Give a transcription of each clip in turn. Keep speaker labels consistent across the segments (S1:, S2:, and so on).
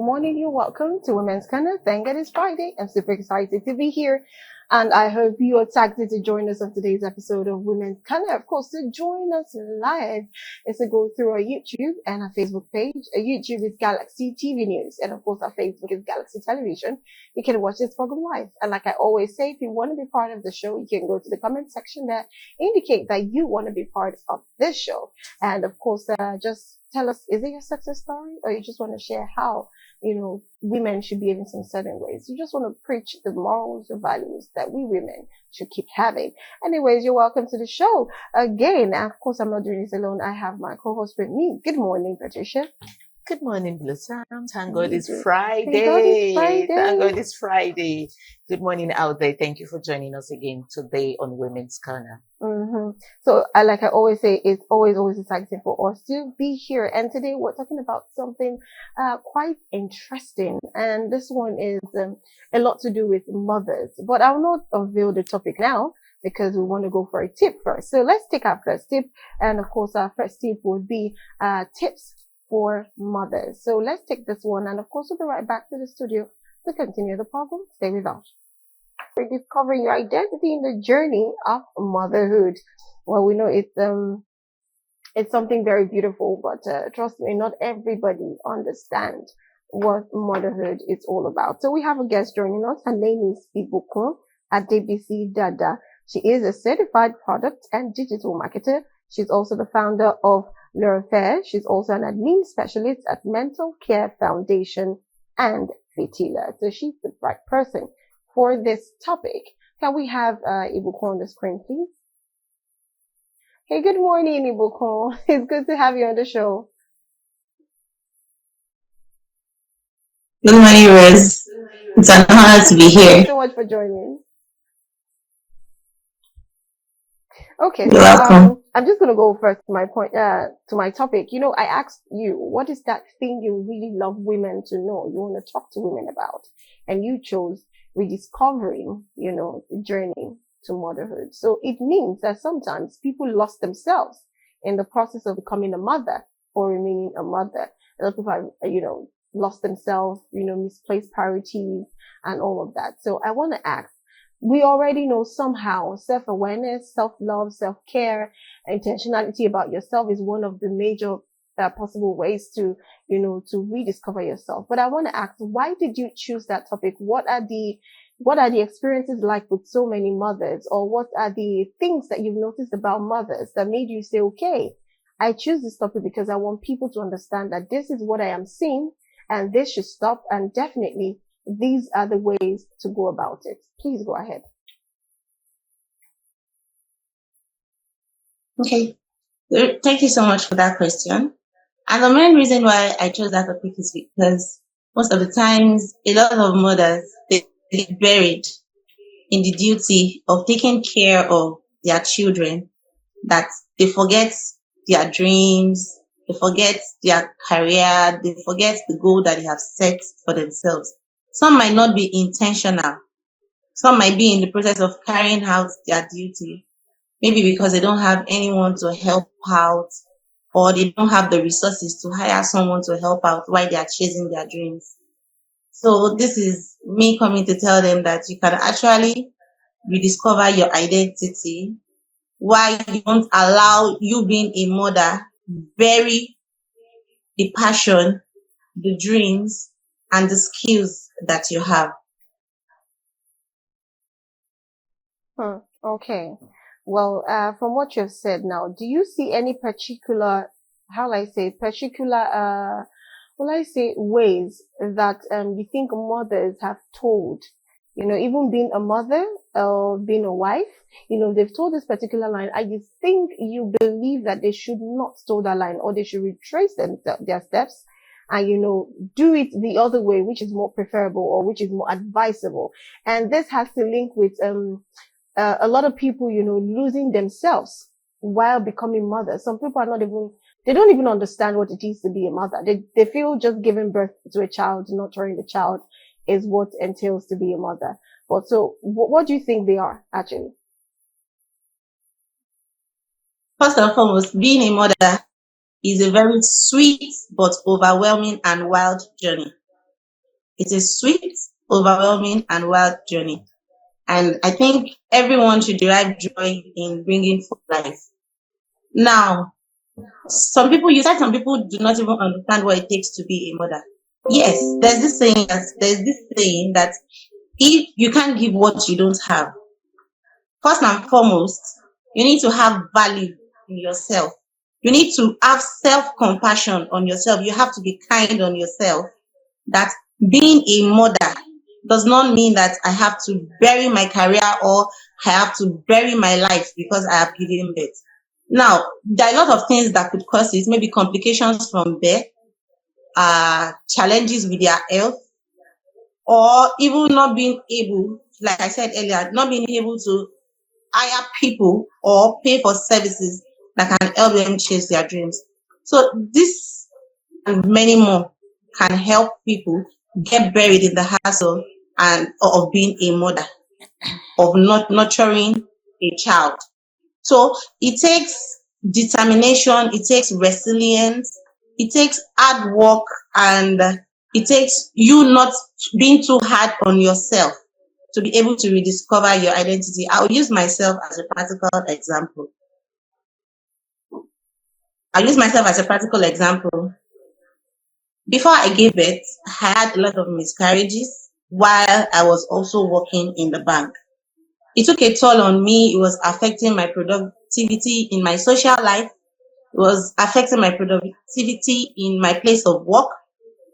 S1: morning. You're welcome to Women's Corner. Thank God it's Friday. I'm super excited to be here. And I hope you're excited to join us on today's episode of Women's Corner. Of course, to join us live is to go through our YouTube and our Facebook page. Our YouTube is Galaxy TV News. And of course, our Facebook is Galaxy Television. You can watch this program live. And like I always say, if you want to be part of the show, you can go to the comment section there, indicate that you want to be part of this show. And of course, just tell us, is it your success story, or you just want to share how, women should behave in some certain ways? You just want to preach the morals, the values that we women should keep having. Anyways, you're welcome to the show again. And of course, I'm not doing this alone. I have my co-host with me. Good morning, Patricia.
S2: Good morning, Blue Sam. Thank God it's
S1: Thank God
S2: Friday.
S1: it's Friday.
S2: Thank God it's Friday. Good morning out there. Thank you for joining us again today on Women's Corner.
S1: So, like I always say, it's always exciting for us to be here. And today we're talking about something quite interesting. And this one is a lot to do with mothers. But I will not unveil the topic now, because we want to go for a tip first. So let's take our first tip. And of course, our first tip would be tips for mothers. So let's take this one. And of course, we'll be right back to the studio to continue the program. Stay with us. Rediscovering your identity in the journey of motherhood. Well, we know it's something very beautiful, but trust me, not everybody understands what motherhood is all about. So we have a guest joining us. Her name is Ibukun Adebisi Dada. She is a certified product and digital marketer. She's also the founder of Fair. She's also an admin specialist at Mental Care Foundation and Fitila. So she's the right person for this topic. Can we have Ibukun on the screen, please? Hey, good morning, Ibukun. It's good to have you on the show.
S3: Good morning, Rose. It's an honor to be here.
S1: Thank you so much for joining. Okay,
S3: You're welcome.
S1: I'm just gonna go first to my point, to my topic. I asked you, what is that thing you really love women to know? You want to talk to women about, and you chose rediscovering, the journey to motherhood. So it means that sometimes people lost themselves in the process of becoming a mother or remaining a mother. A lot of people have, lost themselves, misplaced priorities and all of that. So I want to ask, we already know somehow self-awareness, self-love, self-care, intentionality about yourself is one of the major possible ways to rediscover yourself. But I want to ask, why did you choose that topic? What are the experiences like with so many mothers, or what are the things that you've noticed about mothers that made you say, okay, I choose this topic because I want people to understand that this is what I am seeing and this should stop, and definitely these are the ways to go about it. Please go ahead.
S3: Okay. Thank you so much for that question. And the main reason why I chose that topic is because most of the times, a lot of mothers, they get buried in the duty of taking care of their children, that they forget their dreams, they forget their career, they forget the goal that they have set for themselves. Some might not be intentional. Some might be in the process of carrying out their duty, maybe because they don't have anyone to help out, or they don't have the resources to hire someone to help out while they are chasing their dreams. So this is me coming to tell them that you can actually rediscover your identity while you don't allow you being a mother bury the passion, the dreams, and the skills that you have.
S1: Okay. Well, from what you've said now, do you see any particular, ways that you think mothers have told, even being a mother or being a wife, they've told this particular line. I just think you believe that they should not toe that line, or they should retrace their steps and, do it the other way, which is more preferable or which is more advisable. And this has to link with, a lot of people, losing themselves while becoming mothers. Some people they don't even understand what it is to be a mother. They feel just giving birth to a child, nurturing the child is what entails to be a mother. But so what do you think they are actually?
S3: First and foremost, being a mother is a very sweet but overwhelming and wild journey. It's a sweet, overwhelming, and wild journey. And I think everyone should derive joy in bringing forth life. Now, you said some people do not even understand what it takes to be a mother. Yes, there's this saying that if you can't give what you don't have, first and foremost, you need to have value in yourself. You need to have self-compassion on yourself. You have to be kind on yourself. That being a mother does not mean that I have to bury my career or I have to bury my life because I have given birth. Now, there are a lot of things that could cause it, maybe complications from birth, challenges with their health, or even not being able, like I said earlier, not being able to hire people or pay for services that can help them chase their dreams. So this and many more can help people get buried in the hassle and of being a mother, of not nurturing a child. So it takes determination, it takes resilience, it takes hard work, and it takes you not being too hard on yourself to be able to rediscover your identity. I'll use myself as a practical example. Before I gave birth, I had a lot of miscarriages while I was also working in the bank. It took a toll on me. It was affecting my productivity in my social life. It was affecting my productivity in my place of work.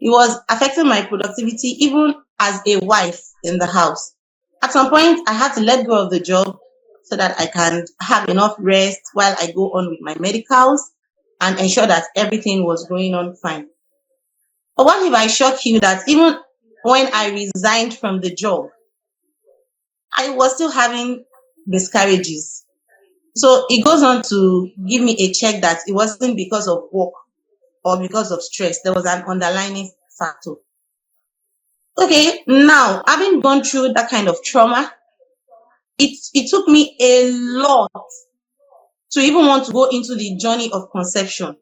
S3: It was affecting my productivity even as a wife in the house. At some point, I had to let go of the job so that I can have enough rest while I go on with my medicals and ensure that everything was going on fine. But what if I shock you that even when I resigned from the job, I was still having miscarriages? So it goes on to give me a check that it wasn't because of work or because of stress. There was an underlying factor. Okay, now having gone through that kind of trauma, it took me a lot to even want to go into the journey of conception.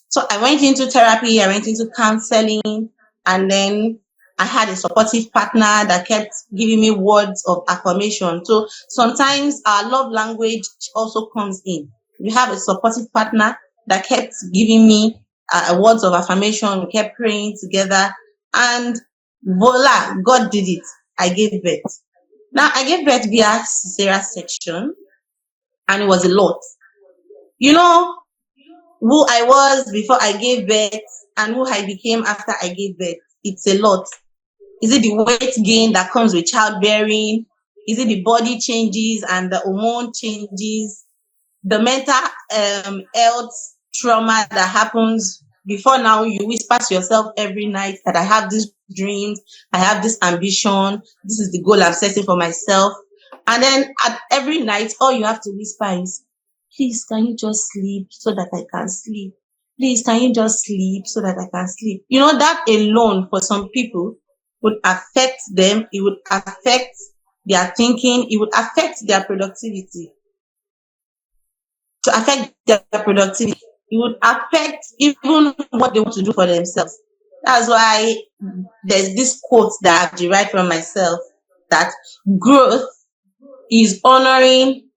S3: So I went into therapy, I went into counseling, and then I had a supportive partner that kept giving me words of affirmation. So sometimes our love language also comes in. We have a supportive partner that kept giving me words of affirmation. We kept praying together, and voila, God did it. I gave birth. Now I gave birth via cesarean section, and it was a lot. You know, who I was before I gave birth and who I became after I gave birth. It's a lot. Is it the weight gain that comes with childbearing? Is it the body changes and the hormone changes? The mental health trauma that happens before now? You whisper to yourself every night that I have these dreams, I have this ambition, this is the goal I'm setting for myself. And then at every night, all you have to whisper is, please, can you just sleep so that I can sleep? Please, can you just sleep so that I can sleep? You know, that alone for some people would affect them. It would affect their thinking. It would affect their productivity. To affect their productivity, it would affect even what they want to do for themselves. That's why there's this quote that I've derived from myself, that growth is honoring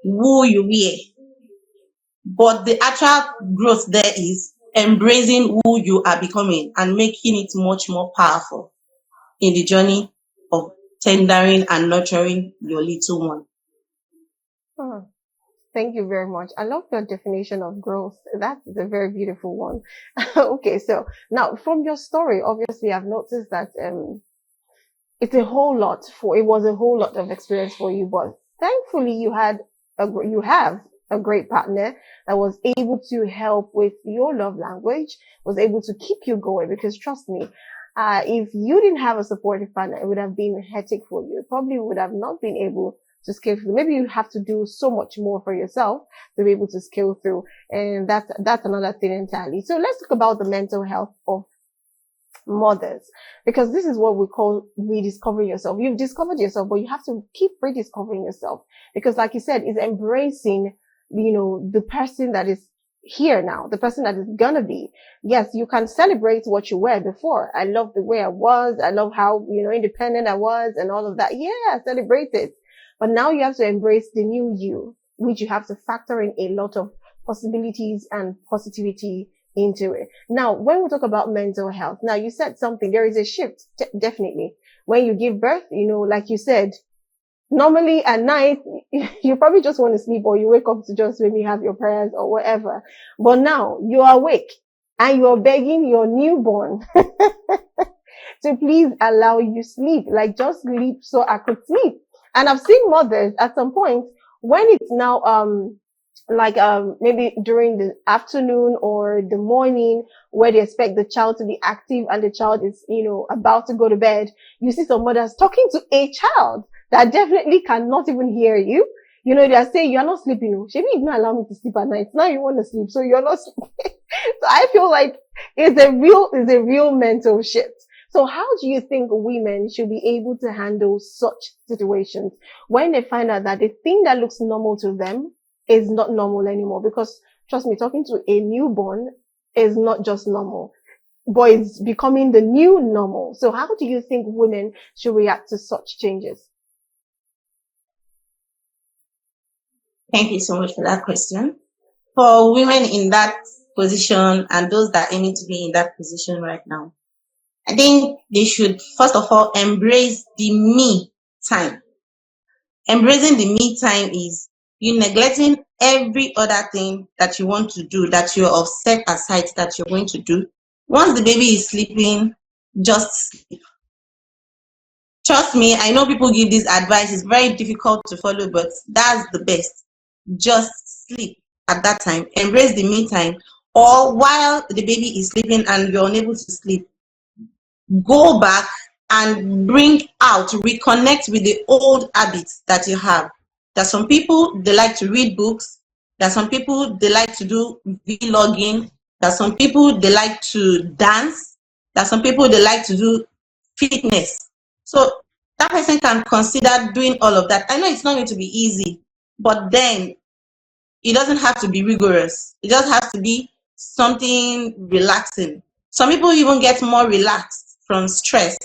S3: who you were. But the actual growth there is embracing who you are becoming and making it much more powerful in the journey of tendering and nurturing your little one.
S1: Oh, thank you very much. I love your definition of growth. That's a very beautiful one. Okay, so now from your story, obviously I've noticed that it was a whole lot of experience for you, but thankfully you have a great partner that was able to help with your love language, was able to keep you going, because trust me, if you didn't have a supportive partner, it would have been hectic for you. Probably would have not been able to scale through. Maybe you have to do so much more for yourself to be able to scale through. And that's another thing entirely. So let's talk about the mental health of mothers, because this is what we call rediscovering yourself. You've discovered yourself, but you have to keep rediscovering yourself, because like you said, it's embracing, the person that is here now, the person that is gonna be. Yes, you can celebrate what you were before. I love the way I was. I love how, independent I was and all of that. Yeah, celebrate it. But now you have to embrace the new you, which you have to factor in a lot of possibilities and positivity into it. Now, when we talk about mental health, now you said something, there is a shift, definitely. When you give birth, like you said, normally at night, you probably just want to sleep, or you wake up to just maybe have your prayers or whatever. But now you are awake and you're begging your newborn to please allow you sleep. Like, just sleep so I could sleep. And I've seen mothers at some point when it's now, maybe during the afternoon or the morning, where they expect the child to be active and the child is, about to go to bed. You see some mothers talking to a child that definitely cannot even hear you. They are saying, you're not sleeping. Maybe you didn't allow me to sleep at night. Now you want to sleep, so you're not sleeping. So I feel like it's a real mental shift. So how do you think women should be able to handle such situations when they find out that the thing that looks normal to them is not normal anymore? Because trust me, talking to a newborn is not just normal, but it's becoming the new normal. So how do you think women should react to such changes?
S3: Thank you so much for that question. For women in that position and those that are aiming to be in that position right now, I think they should, first of all, embrace the me time. Embracing the me time is you neglecting every other thing that you want to do, that you're set aside, that you're going to do. Once the baby is sleeping, just sleep. Trust me, I know people give this advice. It's very difficult to follow, but that's the best. Just sleep at that time. Embrace the me time. Or while the baby is sleeping and you're unable to sleep, go back and reconnect with the old habits that you have. There's some people, they like to read books. There's some people, they like to do vlogging. There's some people, they like to dance. There's some people, they like to do fitness. So that person can consider doing all of that. I know it's not going to be easy, but then it doesn't have to be rigorous. It just has to be something relaxing. Some people even get more relaxed from stress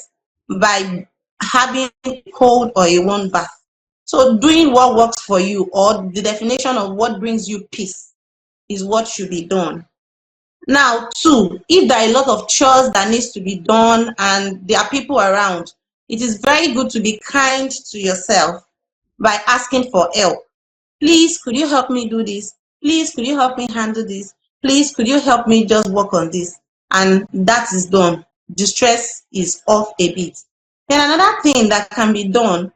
S3: by having a cold or a warm bath. So doing what works for you, or the definition of what brings you peace, is what should be done. Now, two, if there are a lot of chores that needs to be done and there are people around, it is very good to be kind to yourself by asking for help. Please, could you help me do this? Please, could you help me handle this? Please, could you help me just work on this? And that is done. The stress is off a bit. Then another thing that can be done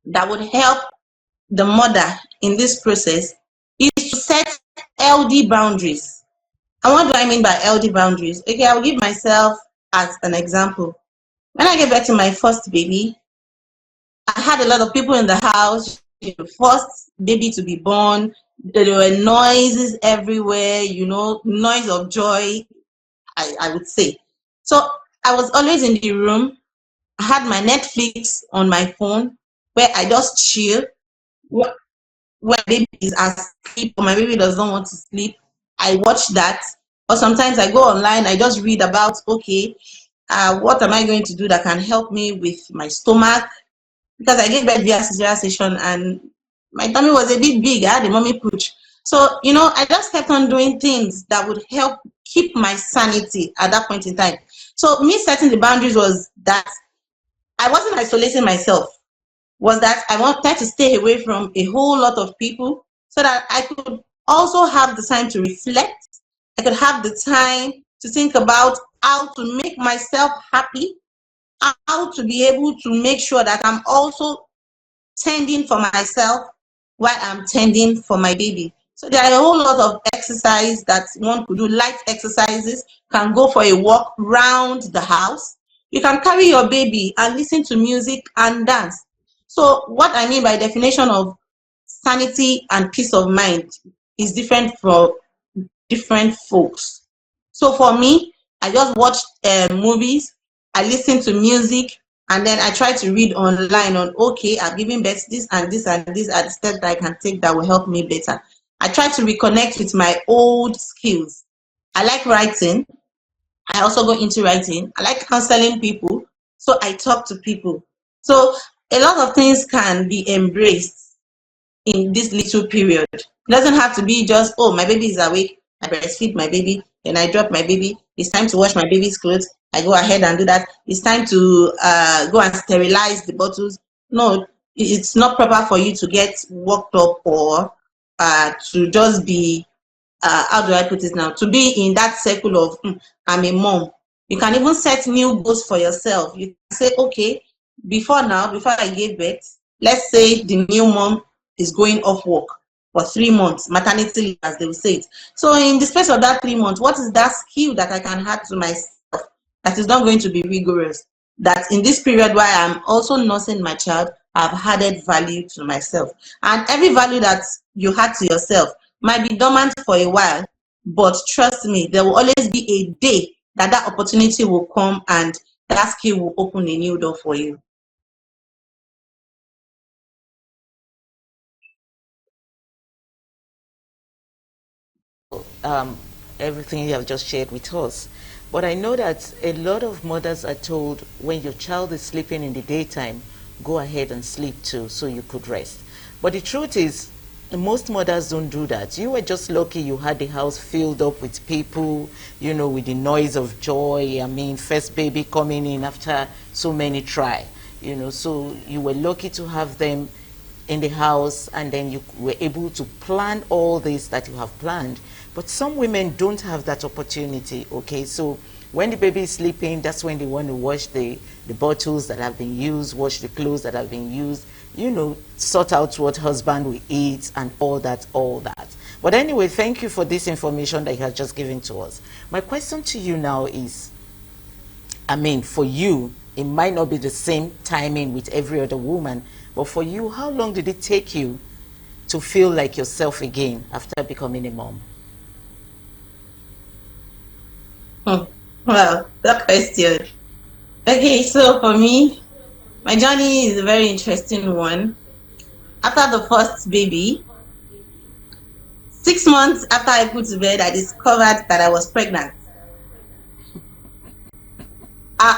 S3: that would help the mother in this process is to set healthy boundaries. And what do I mean by healthy boundaries? Okay, I'll give myself as an example. When I gave birth to my first baby, I had a lot of people in the house. The first baby to be born, there were noises everywhere, noise of joy, I would say. So I was always in the room. I had my Netflix on my phone where I just chill. When my baby is asleep or my baby does not want to sleep, I watch that. Or sometimes I go online, I just read about, okay, what am I going to do that can help me with my stomach? Because I gave birth via cesarean section and my tummy was a bit big. I had a mommy pooch. So, I just kept on doing things that would help keep my sanity at that point in time. So me setting the boundaries was that I wasn't isolating myself, was that I wanted to stay away from a whole lot of people so that I could also have the time to reflect. I could have the time to think about how to make myself happy, how to be able to make sure that I'm also tending for myself while I'm tending for my baby. So there are a whole lot of exercise that one could do. Light exercises, can go for a walk round the house. You can carry your baby and listen to music and dance. So what I mean by definition of sanity and peace of mind is different for different folks. So for me, I just watch movies, I listen to music, and then I try to read online on, okay, I'm giving birth, this and this and this are the steps that I can take that will help me better. I try to reconnect with my old skills. I like writing. I also go into writing. I like counseling people. So I talk to people. So a lot of things can be embraced in this little period. It doesn't have to be just, oh, my baby is awake, I breastfeed my baby, then I drop my baby. It's time to wash my baby's clothes. I go ahead and do that. It's time to go and sterilize the bottles. No, it's not proper for you to get worked up or to just be how do I put it now? To be in that circle of I'm a mom. You can even set new goals for yourself. You can say, okay, before I gave birth, let's say the new mom is going off work for 3 months, maternity leave, as they will say it. So in the space of that 3 months, what is that skill that I can add to myself that is not going to be rigorous? That in this period while I'm also nursing my child, I've added value to myself. And every value that you had to yourself might be dormant for a while, but trust me, there will always be a day that that opportunity will come and that skill will open a new door for you.
S2: um, Everything you have just shared with us. But I know that a lot of mothers are told when your child is sleeping in the daytime, go ahead and sleep too so you could rest. But the truth is, most mothers don't do that. You were just lucky you had the house filled up with people, you know, with the noise of joy. I mean, first baby coming in after so many try, you know, so you were lucky to have them in the house, and then you were able to plan all this that you have planned. But some women don't have that opportunity, okay? So when the baby is sleeping, that's when they want to wash the bottles that have been used, wash the clothes that have been used, you know, sort out what husband will eat and all that, all that. But anyway, thank you for this information that you have just given to us. My question to you now is, I mean, for you, it might not be the same timing with every other woman, but for you, how long did it take you to feel like yourself again after becoming a mom?
S3: Well, that question. Okay, so for me, my journey is a very interesting one. After the first baby, 6 months after I put to bed, I discovered that I was pregnant.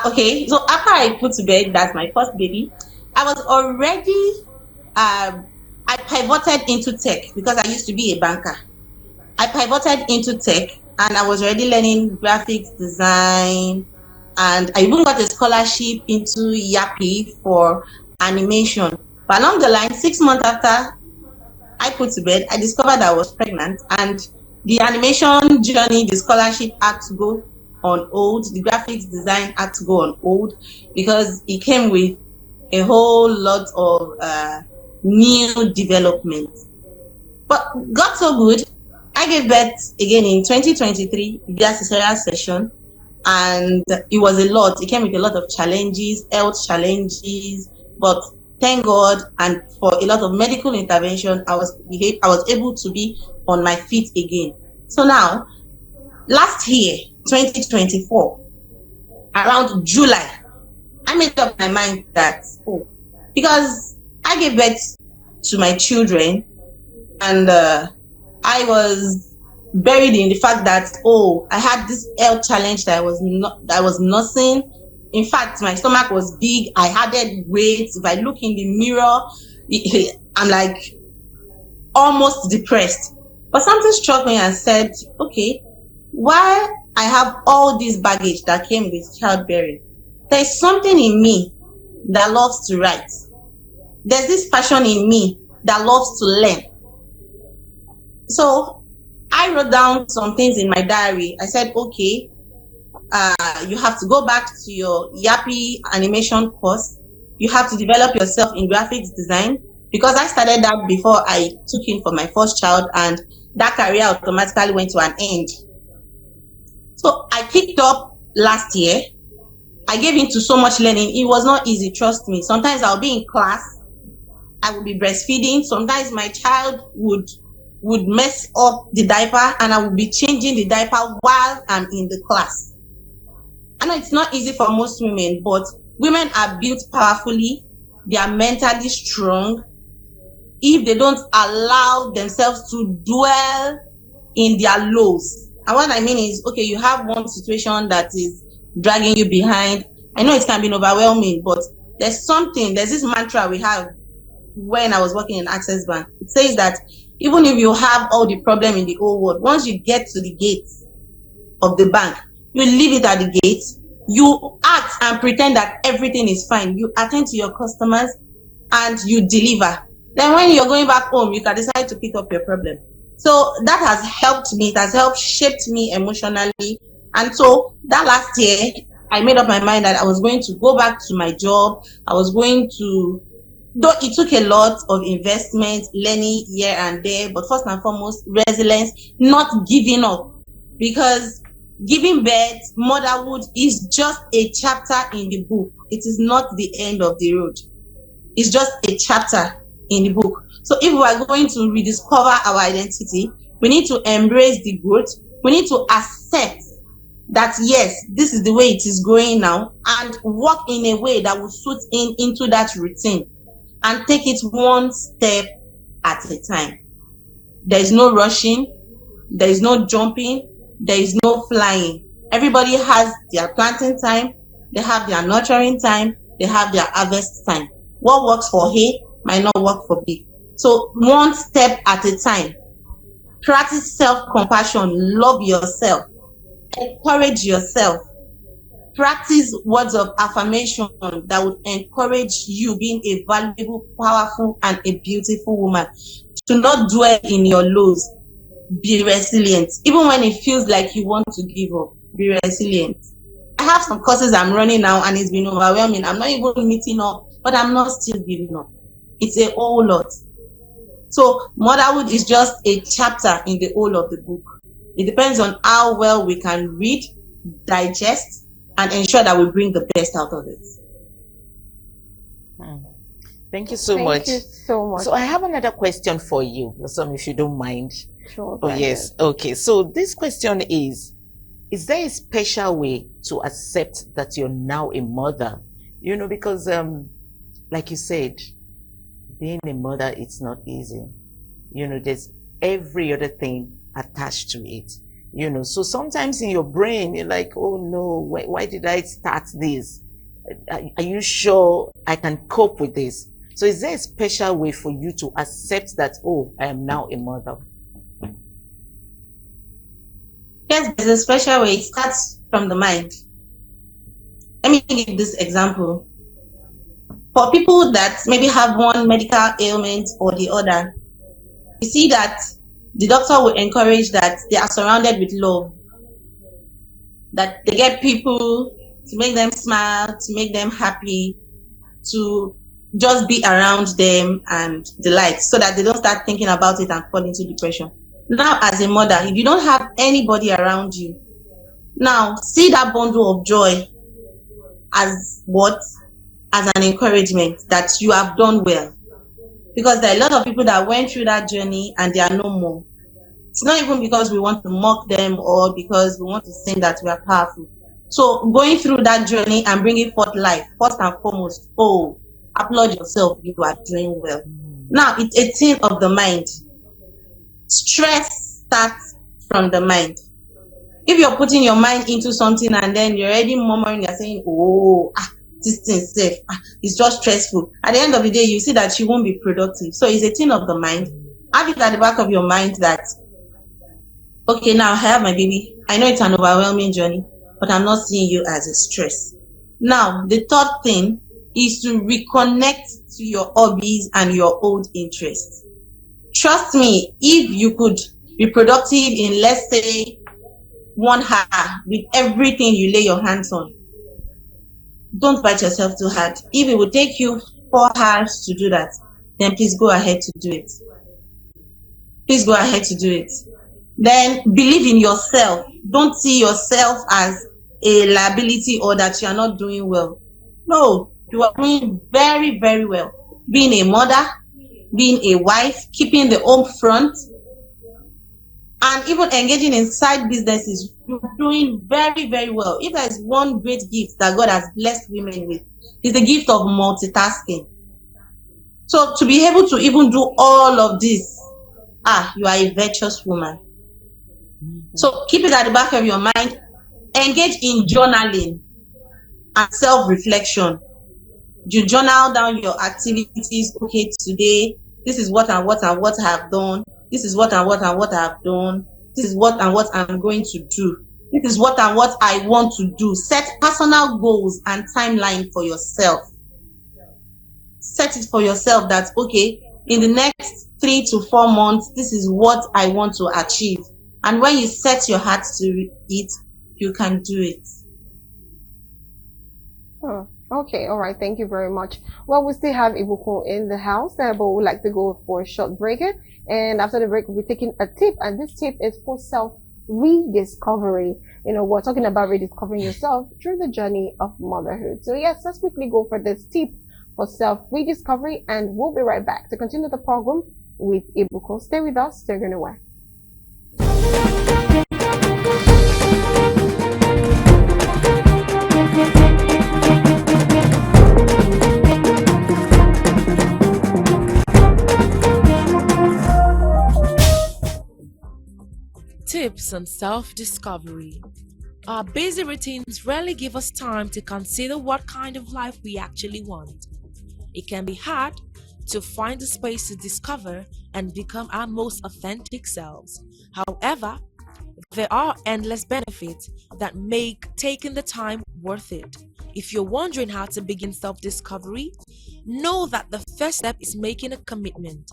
S3: Okay, so after I put to bed, that's my first baby, I was already, I pivoted into tech because I used to be a banker. I pivoted into tech and I was already learning graphics design, and I even got a scholarship into Yapi for animation. But along the line, 6 months after I put to bed, I discovered I was pregnant, and the animation journey, the scholarship had to go on hold, the graphics design had to go on hold because it came with a whole lot of new developments. But got so good, I gave birth again in 2023 via cesarean session, and it was a lot. It came with a lot of challenges, health challenges, but thank God, and for a lot of medical intervention, I was able to be on my feet again. So now, last year, 2024, around July, I made up my mind that, because I gave birth to my children, and I was buried in the fact that I had this health challenge that I was nursing. In fact, my stomach was big. I added weight. If I look in the mirror, I'm like almost depressed. But something struck me and said, okay, while I have all this baggage that came with childbearing, there's something in me that loves to write. There's this passion in me that loves to learn. So I wrote down some things in my diary. I said, okay, you have to go back to your Yapi animation course. You have to develop yourself in graphics design, because I started that before I took in for my first child, and that career automatically went to an end. So I picked up last year. I gave into so much learning. It was not easy, trust me. Sometimes I'll be in class, I would be breastfeeding. Sometimes my child would mess up the diaper, and I would be changing the diaper while I'm in the class. I know it's not easy for most women, but women are built powerfully. They are mentally strong. if they don't allow themselves to dwell in their lows. And what I mean is, okay, you have one situation that is dragging you behind. I know it can be overwhelming, but there's this mantra we have when I was working in Access Bank. It says that even if you have all the problem in the whole world, once you get to the gate of the bank, you leave it at the gate, you act and pretend that everything is fine. You attend to your customers and you deliver. Then when you're going back home, you can decide to pick up your problem. So that has helped me. It has helped shaped me emotionally. And so that last year, I made up my mind that I was going to go back to my job. I was going to, though it took a lot of investment, learning here and there, but first and foremost, resilience, not giving up. Because giving birth, motherhood is just a chapter in the book. It is not the end of the road. It's just a chapter in the book. So if we are going to rediscover our identity, we need to embrace the growth. We need to accept that, yes, this is the way it is going now, and work in a way that will suit into that routine and take it one step at a time. There is no rushing. There is no jumping. There is no flying. Everybody has their planting time. They have their nurturing time. They have their harvest time. What works for A might not work for B. So one step at a time. Practice self-compassion. Love yourself. Encourage yourself. Practice words of affirmation that would encourage you being a valuable, powerful, and a beautiful woman. Do not dwell in your lows. Be resilient. Even when it feels like you want to give up, be resilient. I have some courses I'm running now and it's been overwhelming. I'm not even meeting up, but I'm not still giving up. It's a whole lot. So motherhood is just a chapter in the whole of the book. It depends on how well we can read, digest, and ensure that we bring the best out of it.
S2: Thank you so much.
S1: Thank you so much.
S2: So I have another question for you, if you don't mind.
S1: Sure.
S2: Oh, yes. Okay. So this question is there a special way to accept that you're now a mother? Because, like you said, being a mother, it's not easy. There's every other thing attached to it. So sometimes in your brain, you're like, oh no, why did I start this? Are you sure I can cope with this? So is there a special way for you to accept that, oh, I am now a mother?
S3: Yes, there's a special way. It starts from the mind. Let me give this example. For people that maybe have one medical ailment or the other, you see that the doctor will encourage that they are surrounded with love, that they get people to make them smile, to make them happy, to just be around them and the like, so that they don't start thinking about it and fall into depression. Now, as a mother, if you don't have anybody around you, now see that bundle of joy as what? As an encouragement that you have done well. Because there are a lot of people that went through that journey and they are no more. It's not even because we want to mock them or because we want to think that we are powerful. So going through that journey and bringing forth life, first and foremost, applaud yourself, you are doing well. Now, it's a thing of the mind. Stress starts from the mind. If you're putting your mind into something and then you're already murmuring, you're saying, this thing is safe, it's just stressful. At the end of the day, you see that you won't be productive. So it's a thing of the mind. Have it at the back of your mind that, okay, now I have my baby. I know it's an overwhelming journey, but I'm not seeing you as a stress. Now, the third thing is to reconnect to your hobbies and your old interests. Trust me, if you could be productive in, let's say, 1 hour with everything you lay your hands on, don't bite yourself too hard. If it would take you 4 hours to do that, then please go ahead to do it. Please go ahead to do it. Then believe in yourself. Don't see yourself as a liability or that you are not doing well. No, you are doing very, very well. Being a mother, being a wife, keeping the home front, and even engaging in side businesses, you're doing very, very well. If there is one great gift that God has blessed women with, it's the gift of multitasking. So to be able to even do all of this, you are a virtuous woman. So keep it at the back of your mind. Engage in journaling and self-reflection. You journal down your activities. Okay, today, this is what and what and what I have done. This is what and what and what I have done. This is what and what I'm going to do. This is what and what I want to do. Set personal goals and timeline for yourself. Set it for yourself that, okay, in the next 3 to 4 months, this is what I want to achieve. And when you set your heart to it, you can do it.
S1: Okay, all right. Thank you very much. Well, we still have Ibuku in the house, but we'd like to go for a short break. And after the break, we'll be taking a tip, and this tip is for self-rediscovery. We're talking about rediscovering yourself through the journey of motherhood. So yes, let's quickly go for this tip for self-rediscovery, and we'll be right back to continue the program with Ibuku. Stay with us. Stay going away.
S4: Tips on self-discovery. Our busy routines rarely give us time to consider what kind of life we actually want. It can be hard to find the space to discover and become our most authentic selves. However, there are endless benefits that make taking the time worth it. If you're wondering how to begin self-discovery, know that the first step is making a commitment.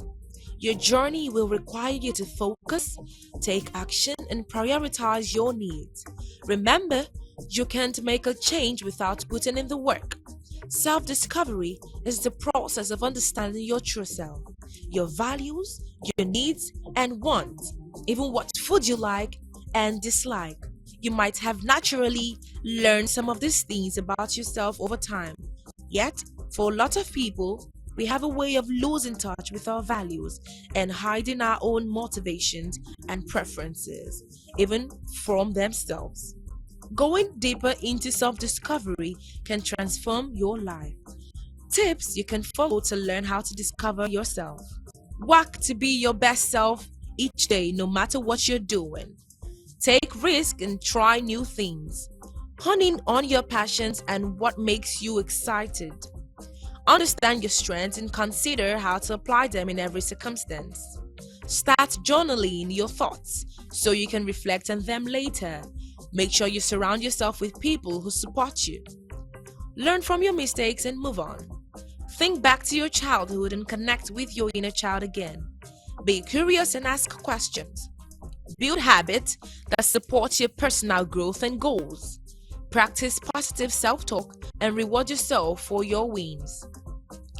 S4: Your journey will require you to focus, take action, and prioritize your needs. Remember, you can't make a change without putting in the work. Self-discovery is the process of understanding your true self, your values, your needs, and wants, even what food you like and dislike. You might have naturally learned some of these things about yourself over time. Yet, for a lot of people, we have a way of losing touch with our values and hiding our own motivations and preferences, even from themselves. Going deeper into self discovery can transform your life. Tips you can follow to learn how to discover yourself. Work to be your best self each day, no matter what you're doing. Take risks and try new things. Hone in on your passions and what makes you excited. Understand your strengths and consider how to apply them in every circumstance. Start journaling your thoughts so you can reflect on them later. Make sure you surround yourself with people who support you. Learn from your mistakes and move on. Think back to your childhood and connect with your inner child again. Be curious and ask questions. Build habits that support your personal growth and goals. Practice positive self-talk and reward yourself for your wins.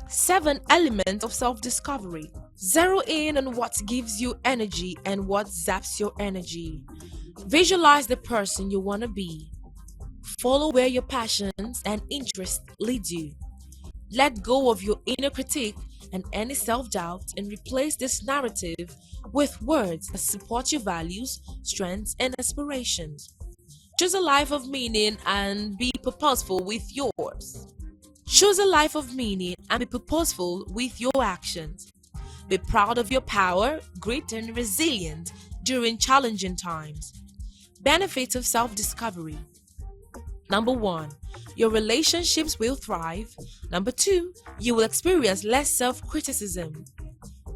S4: 7 elements of self-discovery. Zero in on what gives you energy and what zaps your energy. Visualize the person you want to be. Follow where your passions and interests lead you. Let go of your inner critique and any self-doubt and replace this narrative with words that support your values, strengths, and aspirations. Choose a life of meaning and be purposeful with yours. Choose a life of meaning and be purposeful with your actions. Be proud of your power, grit, and resilience during challenging times. Benefits of self-discovery. Number 1, your relationships will thrive. Number 2, you will experience less self-criticism.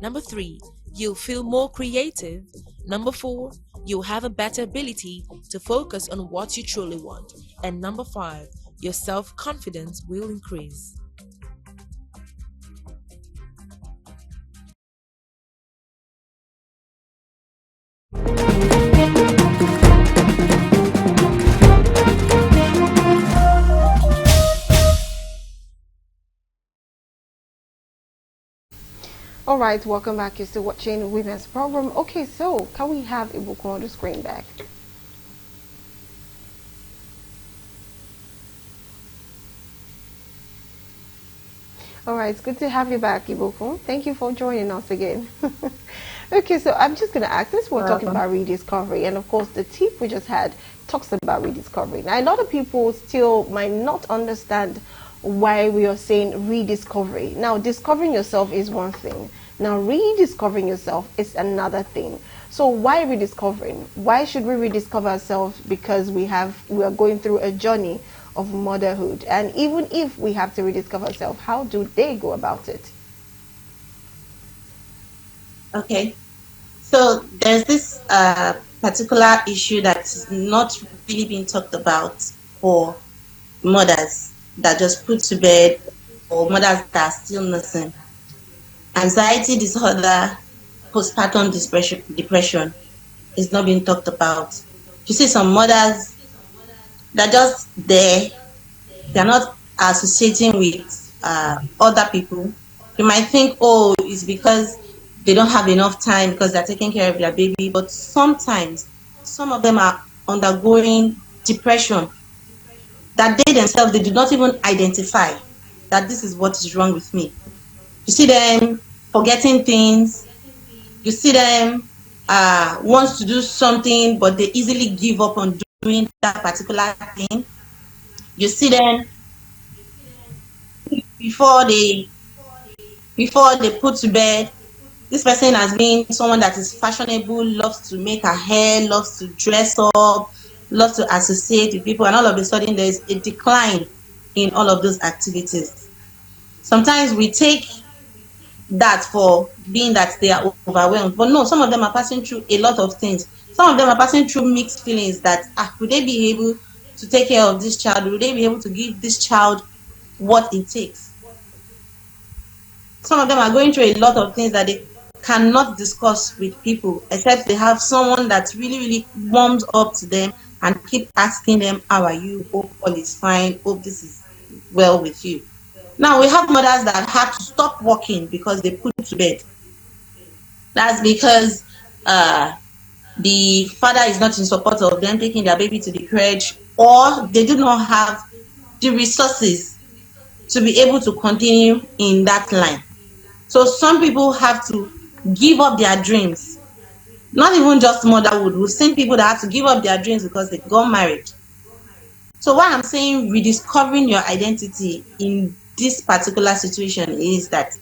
S4: Number 3, you'll feel more creative. Number 4, you'll have a better ability to focus on what you truly want. And number 5, your self-confidence will increase.
S1: All right, welcome back. You're still watching Women's Program. Okay, so can we have Ibuku on the screen back? All right, it's good to have you back, Ibuku. Thank you for joining us again. Okay, so I'm just going to ask this. We're talking about rediscovery, and of course, the tip we just had talks about rediscovery. Now, a lot of people still might not understand why we are saying rediscovery. Now, discovering yourself is one thing. Now, rediscovering yourself is another thing. So, why rediscovering? Why should we rediscover ourselves? Because we are going through a journey of motherhood, and even if we have to rediscover ourselves, how do they go about it?
S3: Okay. So there's this particular issue that's not really being talked about for mothers that just put to bed, or mothers that are still nursing. Anxiety disorder, postpartum depression is not being talked about. You see some mothers that just there, they're not associating with other people. You might think, oh, it's because they don't have enough time because they're taking care of their baby. But sometimes some of them are undergoing depression that they themselves, they do not even identify that this is what is wrong with me. You see them forgetting things. You see them wants to do something, but they easily give up on doing that particular thing. You see them before they put to bed. This person has been someone that is fashionable, loves to make her hair, loves to dress up, loves to associate with people, and all of a sudden there's a decline in all of those activities. Sometimes we take that for being that they are overwhelmed, but no, some of them are passing through a lot of things. Some of them are passing through mixed feelings that will they be able to take care of this child? Will they be able to give this child what it takes? Some of them are going through a lot of things that they cannot discuss with people, except they have someone that really, really warms up to them and keep asking them, how are you? Hope all is fine. Hope this is well with you. Now we have mothers that had to stop working because they put to bed. That's because the father is not in support of them taking their baby to the crèche, or they do not have the resources to be able to continue in that line. So some people have to give up their dreams. Not even just motherhood. We've seen people that have to give up their dreams because they got married. So what I'm saying, rediscovering your identity in this particular situation is that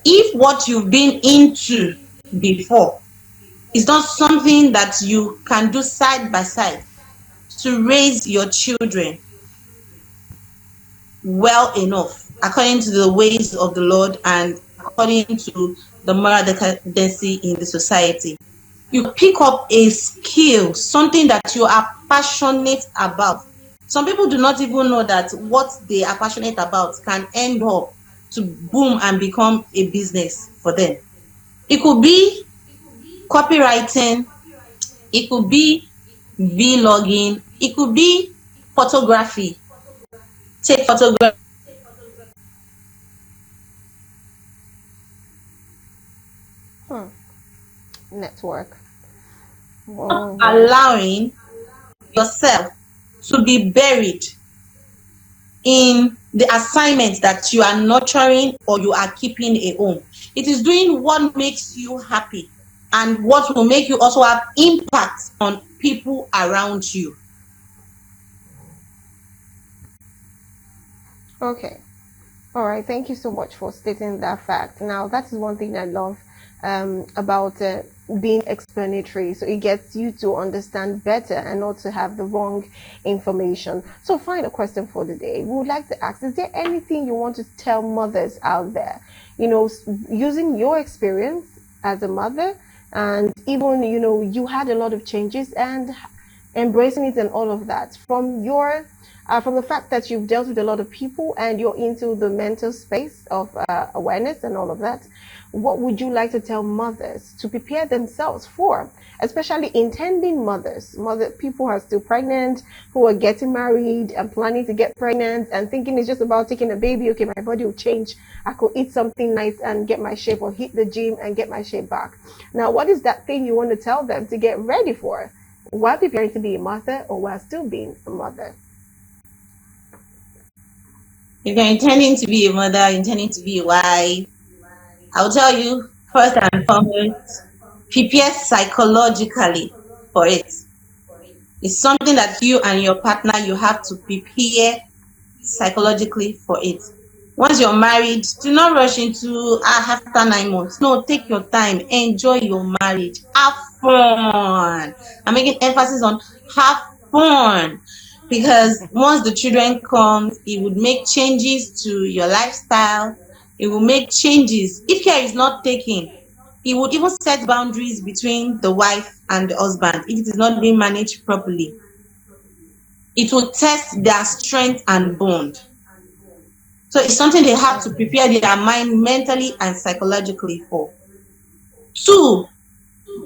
S3: if what you've been into before is not something that you can do side by side to raise your children well enough according to the ways of the Lord and according to the moral decency in the society, you pick up a skill, something that you are passionate about. Some people do not even know that what they are passionate about can end up to boom and become a business for them. It could be copywriting, it could be vlogging, it could be photography. Take photography.
S1: Network. Whoa.
S3: Allowing yourself to be buried in the assignment that you are nurturing or you are keeping a home. It is doing what makes you happy and what will make you also have impact on people around you.
S1: Okay. All right. Thank you so much for stating that fact. Now, that is one thing I love about being explanatory. So it gets you to understand better and not to have the wrong information. So, final question for the day. We would like to ask, is there anything you want to tell mothers out there? You know, using your experience as a mother, and even, you know, you had a lot of changes and embracing it and all of that from the fact that you've dealt with a lot of people and you're into the mental space of awareness and all of that. What would you like to tell mothers to prepare themselves for, especially intending mothers, people who are still pregnant, who are getting married and planning to get pregnant and thinking it's just about taking a baby? Okay, my body will change. I could eat something nice and get my shape, or hit the gym and get my shape back. Now, what is that thing you want to tell them to get ready for while preparing to be a mother or while still being a mother?
S3: If you're intending to be a mother, intending to be a wife, I'll tell you first and foremost, prepare psychologically for it. It's something that you and your partner, you have to prepare psychologically for it. Once you're married, do not rush into after 9 months. No, take your time, enjoy your marriage, have fun. I'm making emphasis on have fun, because once the children come, it would make changes to your lifestyle. It will make changes. If care is not taken, it would even set boundaries between the wife and the husband if it is not being managed properly. It will test their strength and bond. So it's something they have to prepare their mind mentally and psychologically for. Two,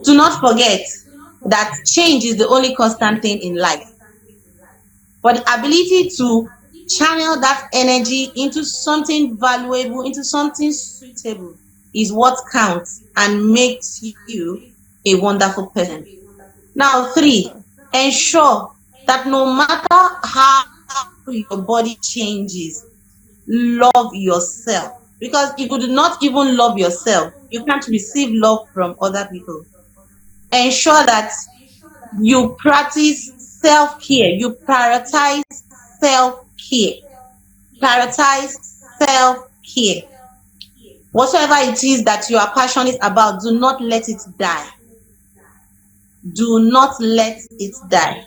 S3: do not forget that change is the only constant thing in life. But the ability to channel that energy into something valuable, into something suitable, is what counts and makes you a wonderful person. Now, three, ensure that no matter how your body changes, love yourself. Because if you do not even love yourself, you can't receive love from other people. Ensure that you practice self-care, you prioritize self-care. Prioritize self-care. Whatever it is that you are passionate about, do not let it die. Do not let it die.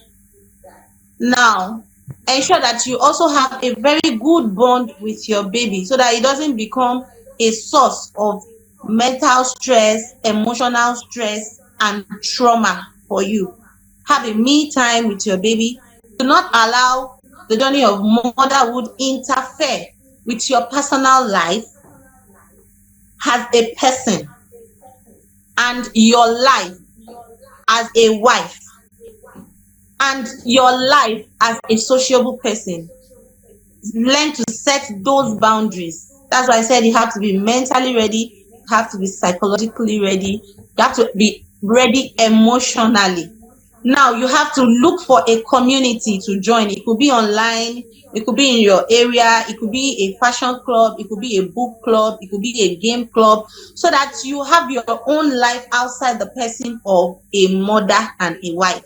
S3: Now, ensure that you also have a very good bond with your baby so that it doesn't become a source of mental stress, emotional stress, and trauma for you. Have a me time with your baby. Do not allow the journey of motherhood interfere with your personal life as a person and your life as a wife and your life as a sociable person. Learn to set those boundaries. That's why I said you have to be mentally ready, you have to be psychologically ready, you have to be ready emotionally. Now you have to look for a community to join. It could be online, it could be in your area, it could be a fashion club, it could be a book club, it could be a game club, so that you have your own life outside the person of a mother and a wife.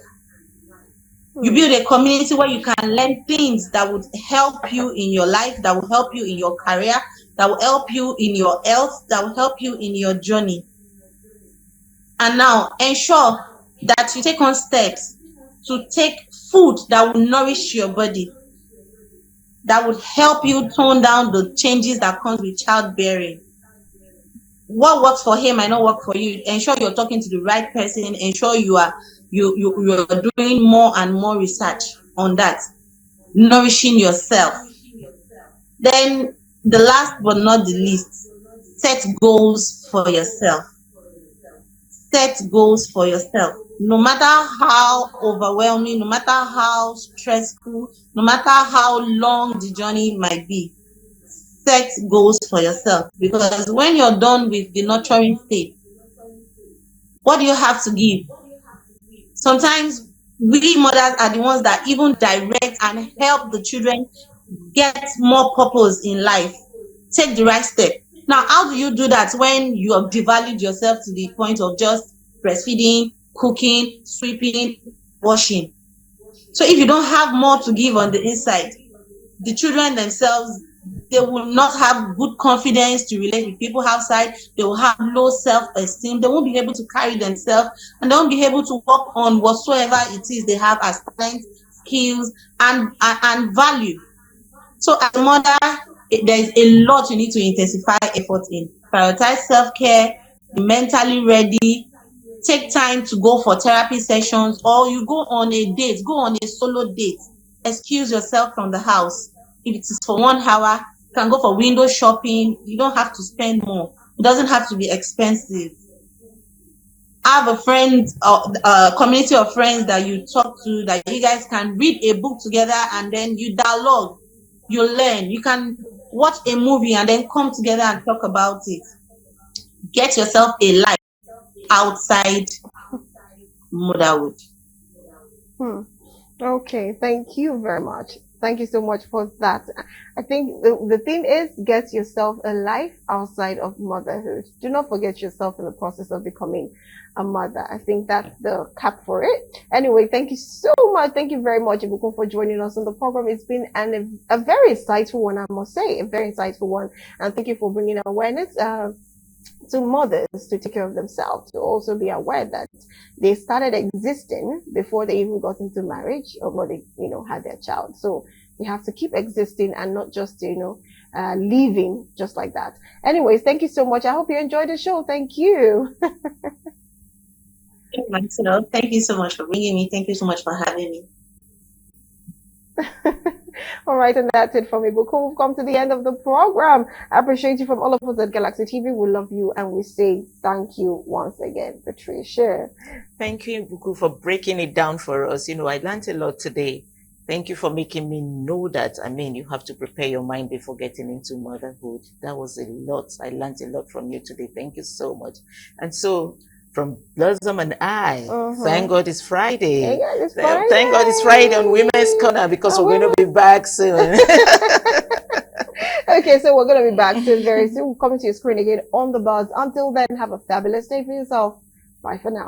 S3: You build a community where you can learn things that would help you in your life, that will help you in your career, that will help you in your health, that will help you in your journey. And now ensure that you take on steps to take food that will nourish your body, that would help you tone down the changes that comes with childbearing. What works for him might not work for you. Ensure you're talking to the right person. Ensure you're doing more and more research on that. Nourishing yourself. Then the last but not the least, set goals for yourself. Set goals for yourself. No matter how overwhelming, no matter how stressful, no matter how long the journey might be, set goals for yourself. Because when you're done with the nurturing stage, what do you have to give? Sometimes we mothers are the ones that even direct and help the children get more purpose in life. Take the right step. Now, how do you do that when you have devalued yourself to the point of just breastfeeding, cooking, sweeping, washing? So if you don't have more to give on the inside, the children themselves, they will not have good confidence to relate with people outside. They will have low self-esteem. They won't be able to carry themselves, and they won't be able to work on whatsoever it is they have as talent, skills, and value. So as a mother, there's a lot you need to intensify effort in. Prioritize self-care, be mentally ready, take time to go for therapy sessions, or you go on a date, go on a solo date. Excuse yourself from the house. If it is for 1 hour, you can go for window shopping. You don't have to spend more. It doesn't have to be expensive. Have a friend, a community of friends that you talk to, that you guys can read a book together, and then you dialogue, you learn. You can watch a movie and then come together and talk about it. Get yourself a life outside motherhood.
S1: Okay, thank you very much. Thank you so much for that. I think the thing is get yourself a life outside of motherhood. Do not forget yourself in the process of becoming a mother. I think that's the cap for it. Anyway, thank you so much. Thank you very much, Ibukun, for joining us on the program. It's been a very insightful one, I must say, a very insightful one. And thank you for bringing awareness to mothers to take care of themselves, to also be aware that they started existing before they even got into marriage or when they, had their child. So they have to keep existing and not just, leaving just like that. Anyways, thank you so much. I hope you enjoyed the show. Thank you.
S3: Myself, thank you so much for bringing me. Thank you so much for having me.
S1: All right, and that's it from me. But cool, we've come to the end of the program. I appreciate you from all of us at Galaxy TV. We love you and we say thank you once again, Patricia.
S2: Thank you, Buku, for breaking it down for us. I learned a lot today. Thank you for making me know that, you have to prepare your mind before getting into motherhood. That was a lot. I learned a lot from you today. Thank you so much. And so, from Blossom and I, thank God it's Friday.
S1: Thank God it's Friday.
S2: Thank God it's Friday on Women's Corner because we're going to be back soon.
S1: Okay, so we're going to be back soon, very soon. We'll come to your screen again on the buzz. Until then, have a fabulous day for yourself. Bye for now.